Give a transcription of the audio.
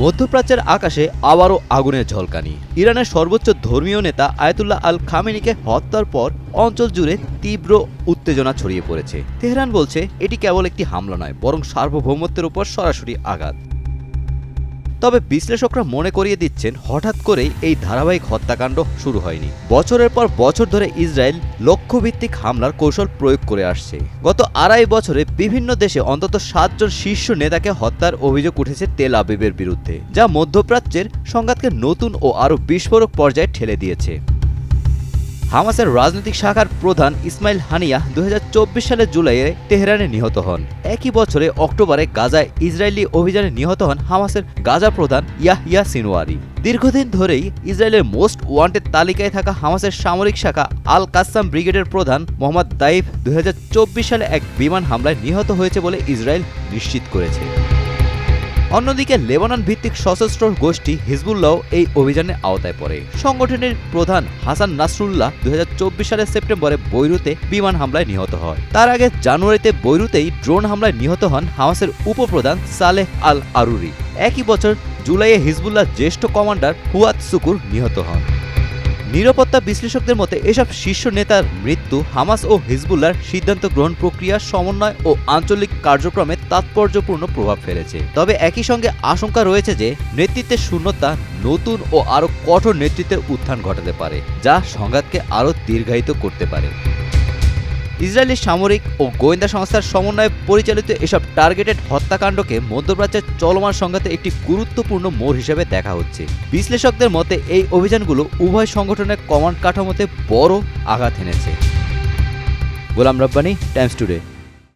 মধ্যপ্রাচ্যের আকাশে আবারও আগুনের ঝলকানি। ইরানের সর্বোচ্চ ধর্মীয় নেতা আয়াতুল্লাহ আল খামেনিকে হত্যার পর অঞ্চল জুড়ে তীব্র উত্তেজনা ছড়িয়ে পড়েছে। তেহরান বলছে এটি কেবল একটি হামলা নয়, বরং সার্বভৌমত্বের উপর সরাসরি আঘাত। তবে বিশ্লেষকরা মনে করিয়ে দিচ্ছেন, হঠাৎ করেই এই ধারাবাহিক হত্যাকাণ্ড শুরু হয়নি। বছরের পর বছর ধরে ইসরায়েল লক্ষ্যভিত্তিক হামলার কৌশল প্রয়োগ করে আসছে। গত আড়াই বছরে বিভিন্ন দেশে অন্তত 7 জন শীর্ষ নেতাকে হত্যার অভিযোগ উঠেছে তেল আবিবের বিরুদ্ধে, যা মধ্যপ্রাচ্যের সংঘাতকে নতুন ও আরও বিস্ফোরক পর্যায়ে ঠেলে দিয়েছে। হামাসের রাজনৈতিক শাখার প্রধান ইসমাইল হানিয়াহ 2024 সালের জুলাইয়ে তেহরানে নিহত হন। একই বছরে অক্টোবরে গাজায় ইসরায়েলি অভিযানে নিহত হন হামাসের গাজা প্রধান ইয়াহিয়া সিনওয়ারি। দীর্ঘদিন ধরেই ইসরায়েলের মোস্ট ওয়ান্টেড তালিকায় থাকা হামাসের সামরিক শাখা আল কাসাম ব্রিগেডের প্রধান মোহাম্মদ দাইফ 2024 সালে এক বিমান হামলায় নিহত হয়েছে বলে ইসরায়েল নিশ্চিত করেছে। অন্যদিকে লেবানন ভিত্তিক সশস্ত্র গোষ্ঠী হিজবুল্লাহ এই অভিযানের আওতায় পড়ে। সংগঠনের প্রধান হাসান নাসরুল্লাহ 2024 সালের সেপ্টেম্বরে বৈরুতে বিমান হামলায় নিহত হয়। তার আগে জানুয়ারিতে বৈরুতেই ড্রোন হামলায় নিহত হন হামাসের উপপ্রধান সালেহ আল আরুরি। একই বছর জুলাইয়ে হিজবুল্লাহর জ্যেষ্ঠ কমান্ডার ফুয়াদ শুকুর নিহত হন। নিরাপত্তা বিশ্লেষকদের মতে এসব শীর্ষ নেতার মৃত্যু হামাস ও হিজবুল্লাহর সিদ্ধান্ত গ্রহণ প্রক্রিয়া, সমন্বয় ও আঞ্চলিক কার্যক্রমে তাৎপর্যপূর্ণ প্রভাব ফেলেছে। তবে একই সঙ্গে আশঙ্কা রয়েছে যে নেতৃত্বের শূন্যতা নতুন ও আরও কঠোর নেতৃত্বের উত্থান ঘটাতে পারে, যা সংঘাতকে আরও দীর্ঘায়িত করতে পারে। ইসরায়েলি সামরিক ও গোয়েন্দা সংস্থার সমন্বয়ে পরিচালিত এসব টার্গেটেড হত্যাকাণ্ডকে মধ্যপ্রাচ্যের চলমান সংঘাতে একটি গুরুত্বপূর্ণ মোড় হিসেবে দেখা হচ্ছে। বিশ্লেষকদের মতে এই অভিযানগুলো উভয় সংগঠনের কমান্ড কাঠামোতে বড় আঘাত এনেছে। Golam Rabbani, Times today.